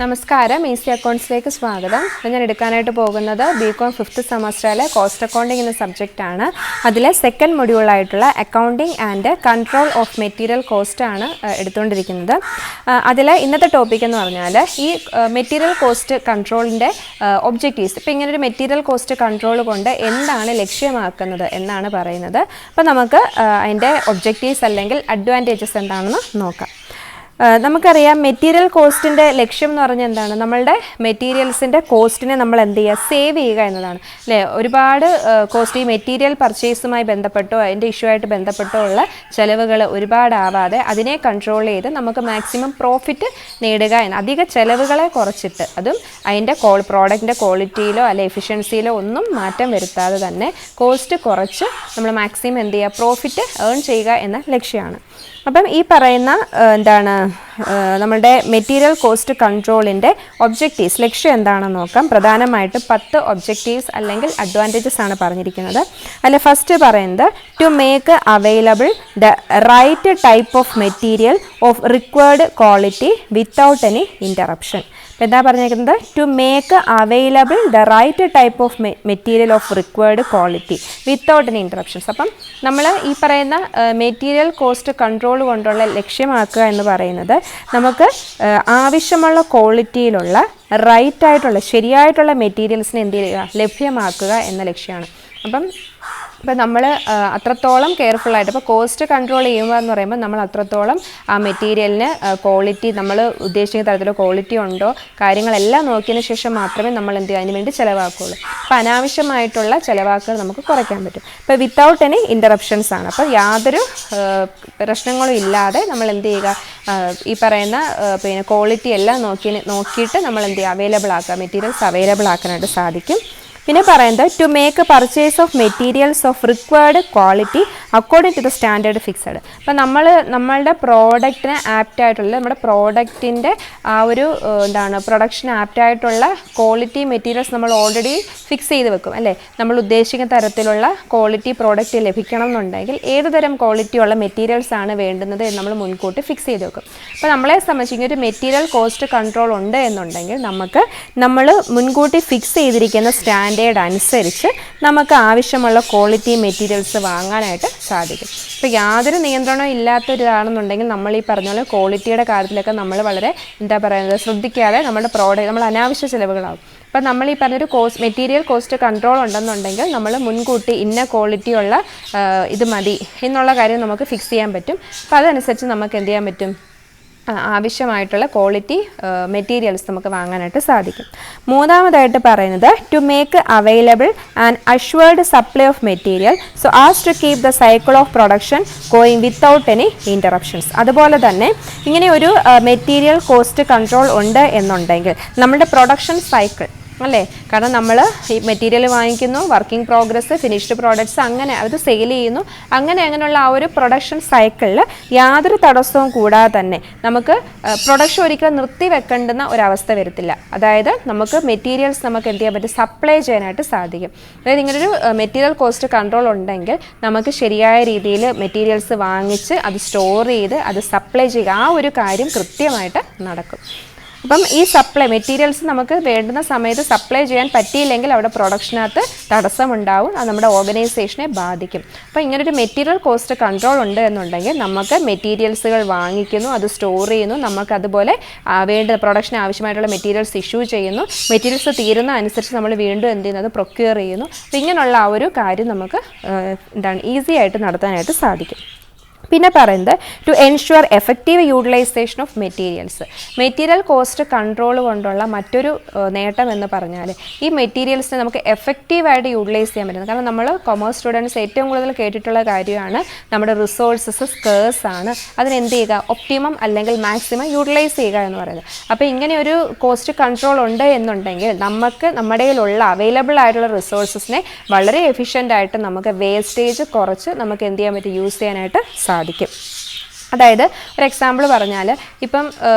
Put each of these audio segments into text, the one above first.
നമസ്കാരം, ഈസി അക്കൗണ്ട്സിലേക്ക് സ്വാഗതം. ഞാൻ എടുക്കാനായിട്ട് പോകുന്നത് ബികോം 5th സെമസ്റ്ററിലെ കോസ്റ്റ് അക്കൗണ്ടിംഗ് എന്ന സബ്ജക്റ്റാണ്. അതിലെ സെക്കൻഡ് മൊഡ്യൂളായിട്ടുള്ള accounting and control of material cost ആണ് എടുത്തുകൊണ്ടിരിക്കുന്നത്. അതിൽ ഇന്നത്തെ ടോപ്പിക് എന്ന് പറഞ്ഞാൽ ഈ മെറ്റീരിയൽ കോസ്റ്റ് കൺട്രോളിൻ്റെ ഒബ്ജക്റ്റീവ്സ്. ഇപ്പോൾ ഇങ്ങനൊരു മെറ്റീരിയൽ കോസ്റ്റ് കൺട്രോൾ കൊണ്ട് എന്താണ് ലക്ഷ്യമാക്കുന്നത് എന്നാണ് പറയുന്നത്. അപ്പോൾ നമുക്ക് അതിൻ്റെ ഒബ്ജക്റ്റീവ്സ് അല്ലെങ്കിൽ അഡ്വാൻറ്റേജസ് എന്താണെന്ന് നോക്കാം. നമുക്കറിയാം മെറ്റീരിയൽ കോസ്റ്റിൻ്റെ ലക്ഷ്യം എന്ന് പറഞ്ഞാൽ എന്താണ്? നമ്മളുടെ മെറ്റീരിയൽസിൻ്റെ കോസ്റ്റിനെ നമ്മൾ എന്ത് ചെയ്യുക, സേവ് ചെയ്യുക എന്നതാണ് അല്ലേ. ഒരുപാട് കോസ്റ്റ് ഈ മെറ്റീരിയൽ പർച്ചേസുമായി ബന്ധപ്പെട്ടോ അതിൻ്റെ ഇഷ്യൂ ആയിട്ട് ബന്ധപ്പെട്ടോ ഉള്ള ചിലവുകൾ ഒരുപാടാവാതെ അതിനെ കൺട്രോൾ ചെയ്ത് നമുക്ക് മാക്സിമം പ്രോഫിറ്റ് നേടുക എന്ന്, അധിക ചിലവുകളെ കുറച്ചിട്ട്, അതും അതിൻ്റെ പ്രോഡക്റ്റിൻ്റെ ക്വാളിറ്റിയിലോ അല്ലെ എഫിഷ്യൻസിയിലോ ഒന്നും മാറ്റം വരുത്താതെ തന്നെ കോസ്റ്റ് കുറച്ച് നമ്മൾ മാക്സിമം എന്ത് ചെയ്യുക, പ്രോഫിറ്റ് ഏൺ ചെയ്യുക എന്ന ലക്ഷ്യമാണ്. അപ്പം ഈ പറയുന്ന എന്താണ് നമ്മളുടെ മെറ്റീരിയൽ കോസ്റ്റ് കൺട്രോളിൻ്റെ ഒബ്ജക്റ്റീവ്സ്, ലക്ഷ്യം എന്താണെന്ന് നോക്കാം. പ്രധാനമായിട്ടും 10 ഒബ്ജക്റ്റീവ്സ് അല്ലെങ്കിൽ അഡ്വാൻറ്റേജസ് ആണ് പറഞ്ഞിരിക്കുന്നത്. അതിൽ ഫസ്റ്റ് പറയുന്നത് to make available the right type of material of required quality without any interruption. എന്താ പറഞ്ഞിരിക്കുന്നത്? To make available the right type of material of required quality without any interruptions. അപ്പം നമ്മൾ ഈ പറയുന്ന മെറ്റീരിയൽ കോസ്റ്റ് കൺട്രോൾ കൊണ്ടുള്ള ലക്ഷ്യമാക്കുക എന്ന് പറയുന്നത് നമുക്ക് ആവശ്യമുള്ള ക്വാളിറ്റിയിലുള്ള റൈറ്റായിട്ടുള്ള ശരിയായിട്ടുള്ള മെറ്റീരിയൽസിനെ എന്ത് ചെയ്യുക, ലഭ്യമാക്കുക എന്ന ലക്ഷ്യമാണ്. അപ്പം നമ്മൾ അത്രത്തോളം കെയർഫുള്ളായിട്ട്, ഇപ്പോൾ കോസ്റ്റ് കൺട്രോൾ ചെയ്യുക എന്ന് പറയുമ്പോൾ നമ്മൾ അത്രത്തോളം ആ മെറ്റീരിയലിന് ക്വാളിറ്റി, നമ്മൾ ഉദ്ദേശിക്കുന്ന തരത്തിലുള്ള ക്വാളിറ്റി ഉണ്ടോ, കാര്യങ്ങളെല്ലാം നോക്കിയതിന് ശേഷം മാത്രമേ നമ്മൾ എന്ത് ചെയ്യുക, അതിന് വേണ്ടി ചിലവാക്കുകയുള്ളൂ. അപ്പോൾ അനാവശ്യമായിട്ടുള്ള ചിലവാക്കുകൾ നമുക്ക് കുറയ്ക്കാൻ പറ്റും. ഇപ്പോൾ വിത്തൗട്ട് എനി ഇൻറ്ററപ്ഷൻസ് ആണ്. അപ്പോൾ യാതൊരു പ്രശ്നങ്ങളും ഇല്ലാതെ നമ്മൾ എന്ത് ചെയ്യുക, ഈ പറയുന്ന പിന്നെ ക്വാളിറ്റി എല്ലാം നോക്കിയിട്ട് നമ്മൾ എന്ത് ചെയ്യുക, അവൈലബിൾ ആക്കുക, മെറ്റീരിയൽസ് അവൈലബിൾ ആക്കാനായിട്ട് സാധിക്കും. പിന്നെ പറയുന്നത് to make purchase of materials of required quality according to the standard fixed. അപ്പം നമ്മളുടെ പ്രോഡക്റ്റിന് ആപ്റ്റായിട്ടുള്ള, നമ്മുടെ പ്രോഡക്റ്റിൻ്റെ ആ ഒരു എന്താണ് പ്രൊഡക്ഷൻ ആപ്റ്റായിട്ടുള്ള ക്വാളിറ്റി മെറ്റീരിയൽസ് നമ്മൾ ഓൾറെഡി ഫിക്സ് ചെയ്ത് വെക്കും അല്ലേ. നമ്മൾ ഉദ്ദേശിക്കുന്ന തരത്തിലുള്ള ക്വാളിറ്റി പ്രോഡക്റ്റ് ലഭിക്കണം എന്നുണ്ടെങ്കിൽ ഏത് തരം ക്വാളിറ്റിയുള്ള മെറ്റീരിയൽസ് ആണ് വേണ്ടുന്നത് എന്ന് നമ്മൾ മുൻകൂട്ടി ഫിക്സ് ചെയ്ത് വെക്കും. അപ്പോൾ നമ്മളെ സംബന്ധിച്ച് ഇങ്ങനൊരു മെറ്റീരിയൽ കോസ്റ്റ് കൺട്രോൾ ഉണ്ട് എന്നുണ്ടെങ്കിൽ നമ്മൾ മുൻകൂട്ടി ഫിക്സ് ചെയ്തിരിക്കുന്ന സ്റ്റാൻഡേർഡ് അനുസരിച്ച് നമുക്ക് ആവശ്യമുള്ള ക്വാളിറ്റി മെറ്റീരിയൽസ് വാങ്ങാനായിട്ട് സാധിക്കും. ഇപ്പോൾ യാതൊരു നിയന്ത്രണവും ഇല്ലാത്തൊരിതാണെന്നുണ്ടെങ്കിൽ നമ്മൾ ഈ പറഞ്ഞ പോലെ ക്വാളിറ്റിയുടെ കാര്യത്തിലൊക്കെ നമ്മൾ വളരെ ശ്രദ്ധിക്കാതെ നമ്മുടെ പ്രോഡക്റ്റ് നമ്മൾ അനാവശ്യ ചിലവുകളാകും. അപ്പോൾ നമ്മൾ ഈ പറഞ്ഞൊരു മെറ്റീരിയൽ കോസ്റ്റ് കൺട്രോൾ ഉണ്ടെന്നുണ്ടെങ്കിൽ നമ്മൾ മുൻകൂട്ടി ഇന്ന ക്വാളിറ്റിയുള്ള ഇത് മതി എന്നുള്ള കാര്യം നമുക്ക് ഫിക്സ് ചെയ്യാൻ പറ്റും. അപ്പോൾ അതനുസരിച്ച് നമുക്ക് എന്ത് ചെയ്യാൻ പറ്റും, ആവശ്യമായിട്ടുള്ള ക്വാളിറ്റി മെറ്റീരിയൽസ് നമുക്ക് വാങ്ങാനായിട്ട് സാധിക്കും. മൂന്നാമതായിട്ട് പറയുന്നത് to make available and assured supply of material so as to keep the cycle of production going without any interruptions. അതുപോലെ തന്നെ ഇങ്ങനെ ഒരു മെറ്റീരിയൽ കോസ്റ്റ് കൺട്രോൾ ഉണ്ട് എന്നുണ്ടെങ്കിൽ നമ്മുടെ പ്രൊഡക്ഷൻ സൈക്കിൾ അല്ലേ, കാരണം നമ്മൾ ഈ മെറ്റീരിയൽ വാങ്ങിക്കുന്നു, വർക്കിംഗ് പ്രോഗ്രസ്, ഫിനിഷ്ഡ് പ്രോഡക്ട്സ്, അങ്ങനെ അത് സെയിൽ ചെയ്യുന്നു, അങ്ങനെയുള്ള ആ ഒരു പ്രൊഡക്ഷൻ സൈക്കിളിൽ യാതൊരു തടസ്സവും കൂടാതെ തന്നെ നമുക്ക് പ്രൊഡക്ഷൻ ഒരിക്കലും നിർത്തി വെക്കേണ്ടുന്ന ഒരവസ്ഥ വരത്തില്ല. അതായത് നമുക്ക് മെറ്റീരിയൽസ് നമുക്ക് എന്ത് ചെയ്യാൻ പറ്റും, സപ്ലൈ ചെയ്യാനായിട്ട് സാധിക്കും. അതായത് ഇങ്ങനൊരു മെറ്റീരിയൽ കോസ്റ്റ് കൺട്രോൾ ഉണ്ടെങ്കിൽ നമുക്ക് ശരിയായ രീതിയിൽ മെറ്റീരിയൽസ് വാങ്ങിച്ച് അത് സ്റ്റോർ ചെയ്ത് അത് സപ്ലൈ ചെയ്യുക, ആ ഒരു കാര്യം കൃത്യമായിട്ട് നടക്കും. അപ്പം ഈ മെറ്റീരിയൽസ് നമുക്ക് വേണ്ടുന്ന സമയത്ത് സപ്ലൈ ചെയ്യാൻ പറ്റിയില്ലെങ്കിൽ അവിടെ പ്രൊഡക്ഷനകത്ത് തടസ്സമുണ്ടാവും, അത് നമ്മുടെ ഓർഗനൈസേഷനെ ബാധിക്കും. അപ്പോൾ ഇങ്ങനൊരു മെറ്റീരിയൽ കോസ്റ്റ് കൺട്രോൾ ഉണ്ട് എന്നുണ്ടെങ്കിൽ നമുക്ക് മെറ്റീരിയൽസുകൾ വാങ്ങിക്കുന്നു, അത് സ്റ്റോർ ചെയ്യുന്നു, നമുക്ക് അതുപോലെ പ്രൊഡക്ഷന് ആവശ്യമായിട്ടുള്ള മെറ്റീരിയൽസ് ഇഷ്യൂ ചെയ്യുന്നു, മെറ്റീരിയൽസ് തീരുന്ന അനുസരിച്ച് നമ്മൾ വീണ്ടും എന്ത് ചെയ്യുന്നത്, പ്രൊക്യൂർ ചെയ്യുന്നു. അപ്പോൾ ഇങ്ങനെയുള്ള ആ ഒരു കാര്യം നമുക്ക് ഈസി ആയിട്ട് നടത്താനായിട്ട് സാധിക്കും. പിന്നെ പറയുന്നത് to ensure effective utilisation of materials. Material cost control കൊണ്ടുള്ള മറ്റൊരു നേട്ടം എന്ന് പറഞ്ഞാൽ ഈ മെറ്റീരിയൽസിനെ നമുക്ക് എഫക്റ്റീവായിട്ട് യൂട്ടിലൈസ് ചെയ്യാൻ പറ്റുന്നത്. കാരണം നമ്മൾ കൊമേഴ്സ് സ്റ്റുഡൻസ് ഏറ്റവും കൂടുതൽ കേട്ടിട്ടുള്ള കാര്യമാണ് നമ്മുടെ റിസോഴ്സസ് സ്കേഴ്സ് ആണ്, അതിനെന്ത് ചെയ്യുക, ഒപ്റ്റിമം അല്ലെങ്കിൽ മാക്സിമം യൂട്ടിലൈസ് ചെയ്യുക എന്ന് പറയുന്നത്. അപ്പോൾ ഇങ്ങനെ ഒരു കോസ്റ്റ് കൺട്രോൾ ഉണ്ട് എന്നുണ്ടെങ്കിൽ നമുക്ക് നമ്മുടെ കയ്യിലുള്ള അവൈലബിൾ ആയിട്ടുള്ള റിസോഴ്സസിനെ വളരെ എഫിഷ്യൻ്റ് ആയിട്ട് നമുക്ക് വേസ്റ്റേജ് കുറച്ച് നമുക്ക് എന്ത് ചെയ്യാൻ പറ്റും, യൂസ് ചെയ്യാനായിട്ട് സാധിക്കും. അതായത് ഒരു എക്സാമ്പിൾ പറഞ്ഞാൽ ഇപ്പം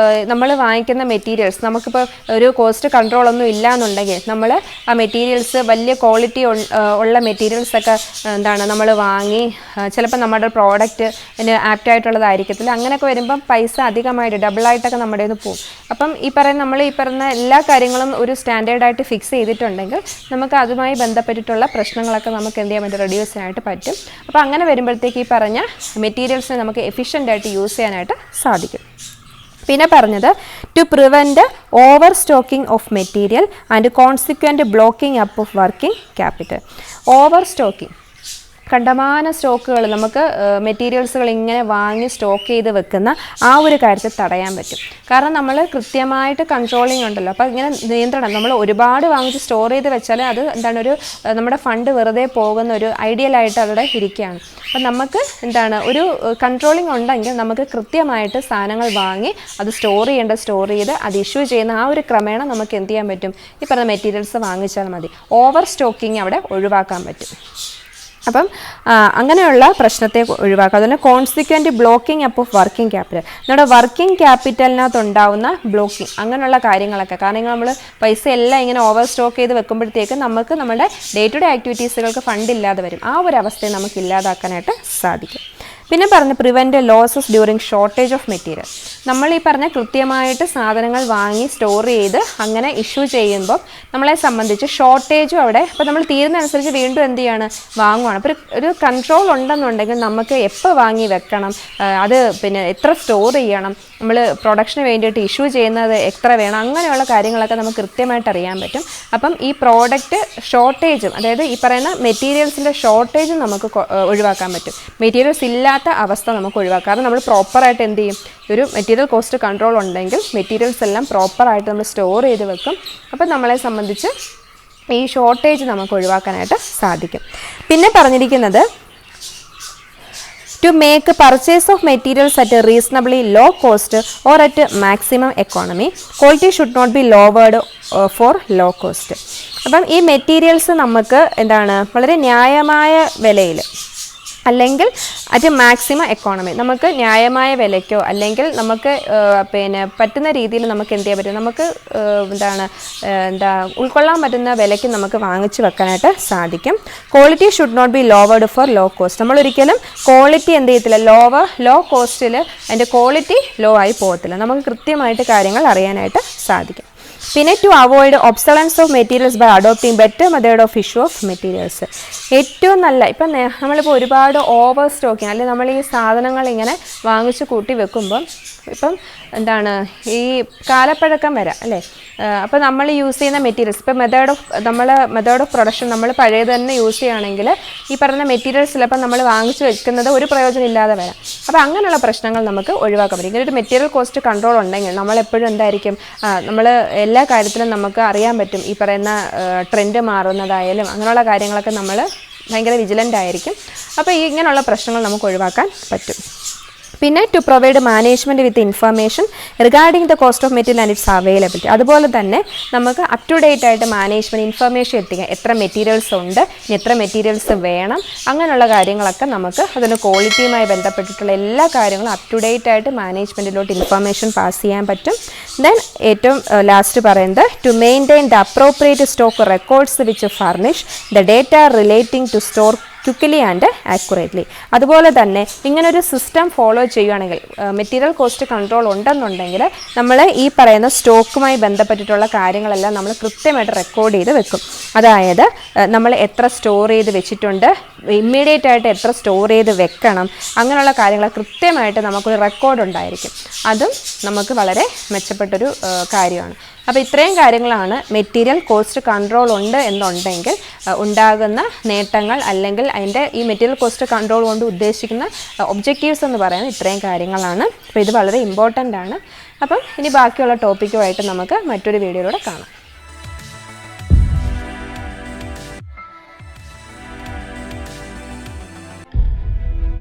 നമ്മൾ വാങ്ങിക്കുന്ന മെറ്റീരിയൽസ് നമുക്കിപ്പോൾ ഒരു കോസ്റ്റ് കൺട്രോൾ ഒന്നും ഇല്ല എന്നുണ്ടെങ്കിൽ നമ്മൾ ആ മെറ്റീരിയൽസ് വലിയ ക്വാളിറ്റി ഉള്ള മെറ്റീരിയൽസൊക്കെ എന്താണ് നമ്മൾ വാങ്ങി ചിലപ്പോൾ നമ്മുടെ പ്രോഡക്റ്റ് ആപ്റ്റായിട്ടുള്ളതായിരിക്കത്തില്ല. അങ്ങനെയൊക്കെ വരുമ്പം പൈസ അധികമായിട്ട് ഡബിളായിട്ടൊക്കെ നമ്മുടെ നിന്ന് പോകും. അപ്പം ഈ പറയുന്ന എല്ലാ കാര്യങ്ങളും ഒരു സ്റ്റാൻഡേർഡായിട്ട് ഫിക്സ് ചെയ്തിട്ടുണ്ടെങ്കിൽ നമുക്ക് അതുമായി ബന്ധപ്പെട്ടിട്ടുള്ള പ്രശ്നങ്ങളൊക്കെ നമുക്ക് എന്ത് ചെയ്യാൻ പറ്റും, റെഡ്യൂസ് ചെയ്യാനായിട്ട് പറ്റും. അപ്പോൾ അങ്ങനെ വരുമ്പോഴത്തേക്ക് ഈ പറഞ്ഞ മെറ്റീരിയൽസിനെ നമുക്ക് എഫിഷ്യൻ്റ് യൂസ് ചെയ്യാനായിട്ട് സാധിക്കും. പിന്നെ പറഞ്ഞത് to prevent over stocking of material and consequent blocking up of working capital. Over stocking, കണ്ടമാന സ്റ്റോക്കുകൾ നമുക്ക് മെറ്റീരിയൽസുകൾ ഇങ്ങനെ വാങ്ങി സ്റ്റോക്ക് ചെയ്ത് വെക്കുന്ന ആ ഒരു കാര്യത്തിൽ തടയാൻ പറ്റും. കാരണം നമ്മൾ കൃത്യമായിട്ട് കൺട്രോളിങ് ഉണ്ടല്ലോ. അപ്പോൾ ഇങ്ങനെ നിയന്ത്രണം, നമ്മൾ ഒരുപാട് വാങ്ങിച്ച് സ്റ്റോർ ചെയ്ത് വെച്ചാൽ അത് എന്താണ് ഒരു നമ്മുടെ ഫണ്ട് വെറുതെ പോകുന്ന ഒരു ഐഡിയലായിട്ട് അവിടെ ഇരിക്കുകയാണ്. അപ്പം നമുക്ക് എന്താണ് ഒരു കൺട്രോളിങ് ഉണ്ടെങ്കിൽ നമുക്ക് കൃത്യമായിട്ട് സാധനങ്ങൾ വാങ്ങി അത് സ്റ്റോർ ചെയ്ത് അത് ഇഷ്യൂ ചെയ്യുന്ന ആ ഒരു ക്രമേണ നമുക്ക് എന്ത് ചെയ്യാൻ പറ്റും, ഈ പറഞ്ഞ മെറ്റീരിയൽസ് വാങ്ങിച്ചാൽ മതി. ഓവർ സ്റ്റോക്കിങ് അവിടെ ഒഴിവാക്കാൻ പറ്റും. അപ്പം അങ്ങനെയുള്ള പ്രശ്നത്തെ ഒഴിവാക്കുക. അതുപോലെ consequent blocking up of working capital, നമ്മുടെ വർക്കിംഗ് ക്യാപിറ്റലിനകത്ത് ഉണ്ടാവുന്ന ബ്ലോക്കിംഗ്, അങ്ങനെയുള്ള കാര്യങ്ങളൊക്കെ. കാരണം നമ്മൾ പൈസ എല്ലാം ഇങ്ങനെ ഓവർ സ്റ്റോക്ക് ചെയ്ത് വെക്കുമ്പോഴത്തേക്ക് നമുക്ക് നമ്മുടെ ഡേ ടു ഡേ ആക്ടിവിറ്റീസുകൾക്ക് ഫണ്ട് ഇല്ലാതെ വരും. ആ ഒരു അവസ്ഥയെ നമുക്ക് ഇല്ലാതാക്കാനായിട്ട് സാധിക്കും. പിന്നെ പറഞ്ഞ് prevent losses during shortage of material. നമ്മൾ ഈ പറഞ്ഞ കൃത്യമായിട്ട് സാധനങ്ങൾ വാങ്ങി സ്റ്റോർ ചെയ്ത് അങ്ങനെ ഇഷ്യൂ ചെയ്യുമ്പോൾ നമ്മളെ സംബന്ധിച്ച് ഷോർട്ടേജും അവിടെ, അപ്പോൾ നമ്മൾ തീരുന്നതനുസരിച്ച് വീണ്ടും എന്ത് ചെയ്യാണ്, വാങ്ങുവാണ്. അപ്പോൾ ഒരു കൺട്രോൾ ഉണ്ടെന്നുണ്ടെങ്കിൽ നമുക്ക് എപ്പോൾ വാങ്ങി വെക്കണം, അത് പിന്നെ എത്ര സ്റ്റോർ ചെയ്യണം, നമ്മൾ പ്രൊഡക്ഷന് വേണ്ടിയിട്ട് ഇഷ്യൂ ചെയ്യുന്നത് എത്ര വേണം, അങ്ങനെയുള്ള കാര്യങ്ങളൊക്കെ നമുക്ക് കൃത്യമായിട്ട് അറിയാൻ പറ്റും. അപ്പം ഈ പ്രോഡക്റ്റ് ഷോർട്ടേജും, അതായത് ഈ പറയുന്ന മെറ്റീരിയൽസിൻ്റെ ഷോർട്ടേജും നമുക്ക് ഒഴിവാക്കാൻ പറ്റും. മെറ്റീരിയൽസ് ഇല്ലാത്ത അവസ്ഥ നമുക്ക് ഒഴിവാക്കാം. കാരണം നമ്മൾ പ്രോപ്പറായിട്ട് എന്ത് ചെയ്യും, ഒരു മെറ്റീരിയൽ കോസ്റ്റ് കൺട്രോൾ ഉണ്ടെങ്കിൽ മെറ്റീരിയൽസ് എല്ലാം പ്രോപ്പറായിട്ട് നമ്മൾ സ്റ്റോർ ചെയ്ത് വെക്കും. അപ്പം നമ്മളെ സംബന്ധിച്ച് ഈ ഷോർട്ടേജ് നമുക്ക് ഒഴിവാക്കാനായിട്ട് സാധിക്കും. പിന്നെ പറഞ്ഞിരിക്കുന്നത് to make purchase of materials at a reasonably low cost or at maximum economy. Quality should not be lowered for low cost. അപ്പം ഈ മെറ്റീരിയൽസ് നമുക്ക് എന്താണ് വളരെ ന്യായമായ വിലയിൽ അല്ലെങ്കിൽ അറ്റ് മാക്സിമം എക്കോണമി, നമുക്ക് ന്യായമായ വിലയ്ക്കോ അല്ലെങ്കിൽ നമുക്ക് പിന്നെ പറ്റുന്ന രീതിയിൽ നമുക്ക് എന്ത് ചെയ്യാൻ പറ്റും, നമുക്ക് ഉൾക്കൊള്ളാൻ പറ്റുന്ന വിലയ്ക്ക് നമുക്ക് വാങ്ങിച്ചു വെക്കാനായിട്ട് സാധിക്കും. Quality should not be lowered for low cost. നമ്മളൊരിക്കലും ക്വാളിറ്റി എന്ത് ചെയ്യത്തില്ല, ലോ കോസ്റ്റിൽ അതിൻ്റെ ക്വാളിറ്റി ലോ ആയി പോകത്തില്ല. നമുക്ക് കൃത്യമായിട്ട് കാര്യങ്ങൾ അറിയാനായിട്ട് സാധിക്കും. പിന്നെ to avoid obsolescence of materials by adopting better method of issue of materials. ഏറ്റവും നല്ല, ഇപ്പം നമ്മളിപ്പോൾ ഒരുപാട് ഓവർ സ്റ്റോക്കിങ് അല്ലെങ്കിൽ നമ്മൾ ഈ സാധനങ്ങൾ ഇങ്ങനെ വാങ്ങിച്ച് കൂട്ടി വെക്കുമ്പം ഇപ്പം ഈ കാലപ്പഴക്കം വരാം അല്ലേ. അപ്പോൾ നമ്മൾ യൂസ് ചെയ്യുന്ന മെറ്റീരിയൽസ് ഇപ്പോൾ മെത്തേഡ് ഓഫ് പ്രൊഡക്ഷൻ നമ്മൾ പഴയത് തന്നെ യൂസ് ചെയ്യുകയാണെങ്കിൽ ഈ പറയുന്ന മെറ്റീരിയൽസ് ചിലപ്പോൾ നമ്മൾ വാങ്ങിച്ച് വെക്കുന്നത് ഒരു പ്രയോജനം ഇല്ലാതെ വരാം. അപ്പോൾ അങ്ങനെയുള്ള പ്രശ്നങ്ങൾ നമുക്ക് ഒഴിവാക്കാൻ പറ്റും. ഇങ്ങനെ ഒരു മെറ്റീരിയൽ കോസ്റ്റ് കൺട്രോൾ ഉണ്ടെങ്കിൽ നമ്മളെപ്പോഴും എന്തായിരിക്കും, നമ്മൾ എല്ലാ കാര്യത്തിലും നമുക്ക് അറിയാൻ പറ്റും. ഈ പറയുന്ന ട്രെൻഡ് മാറുന്നതായാലും അങ്ങനെയുള്ള കാര്യങ്ങളൊക്കെ നമ്മൾ ഭയങ്കര വിജിലൻ്റ് ആയിരിക്കും. അപ്പോൾ ഇങ്ങനെയുള്ള പ്രശ്നങ്ങൾ നമുക്ക് ഒഴിവാക്കാൻ പറ്റും. പിന്നെ to provide management with information regarding the cost of material and its availability. അതുപോലെ തന്നെ നമുക്ക് അപ് ടു ഡേറ്റ് ആയിട്ട് മാനേജ്മെൻറ്റ് ഇൻഫർമേഷൻ എത്തിക്കുക, എത്ര മെറ്റീരിയൽസ് ഉണ്ട്, ഇനി എത്ര മെറ്റീരിയൽസ് വേണം, അങ്ങനെയുള്ള കാര്യങ്ങളൊക്കെ നമുക്ക് അതിന് ക്വാളിറ്റിയുമായി ബന്ധപ്പെട്ടിട്ടുള്ള എല്ലാ കാര്യങ്ങളും അപ് ടു ഡേറ്റ് ആയിട്ട് മാനേജ്മെൻറ്റിലോട്ട് ഇൻഫർമേഷൻ പാസ് ചെയ്യാൻ പറ്റും. ദെൻ ഏറ്റവും ലാസ്റ്റ് പറയുന്നത് to maintain the appropriate stock records which furnish the data relating to store quickly and accurately. അതുപോലെ തന്നെ ഇങ്ങനൊരു സിസ്റ്റം ഫോളോ ചെയ്യുകയാണെങ്കിൽ, മെറ്റീരിയൽ കോസ്റ്റ് കൺട്രോൾ ഉണ്ടെന്നുണ്ടെങ്കിൽ നമ്മൾ ഈ പറയുന്ന സ്റ്റോക്കുമായി ബന്ധപ്പെട്ടിട്ടുള്ള കാര്യങ്ങളെല്ലാം നമ്മൾ കൃത്യമായിട്ട് റെക്കോർഡ് ചെയ്ത് വെക്കും. അതായത് നമ്മൾ എത്ര സ്റ്റോർ ചെയ്ത് വെച്ചിട്ടുണ്ട്, ഇമ്മീഡിയറ്റ് ആയിട്ട് എത്ര സ്റ്റോർ ചെയ്ത് വെക്കണം, അങ്ങനെയുള്ള കാര്യങ്ങൾ കൃത്യമായിട്ട് നമുക്കൊരു റെക്കോർഡ് ഉണ്ടായിരിക്കും. അതും നമുക്ക് വളരെ മെച്ചപ്പെട്ടൊരു കാര്യമാണ്. അപ്പോൾ ഇത്രയും കാര്യങ്ങളാണ് മെറ്റീരിയൽ കോസ്റ്റ് കൺട്രോൾ ഉണ്ട് എന്നുണ്ടെങ്കിൽ ഉണ്ടാകുന്ന നേട്ടങ്ങൾ, അല്ലെങ്കിൽ അതിൻ്റെ ഈ മെറ്റീരിയൽ കോസ്റ്റ് കൺട്രോൾ കൊണ്ട് ഉദ്ദേശിക്കുന്ന ഒബ്ജക്റ്റീവ്സ് എന്ന് പറയുന്നത് ഇത്രയും കാര്യങ്ങളാണ്. അപ്പോൾ ഇത് വളരെ ഇമ്പോർട്ടൻ്റ് ആണ്. അപ്പം ഇനി ബാക്കിയുള്ള ടോപ്പിക്കുമായിട്ട് നമുക്ക് മറ്റൊരു വീഡിയോയിലൂടെ കാണാം.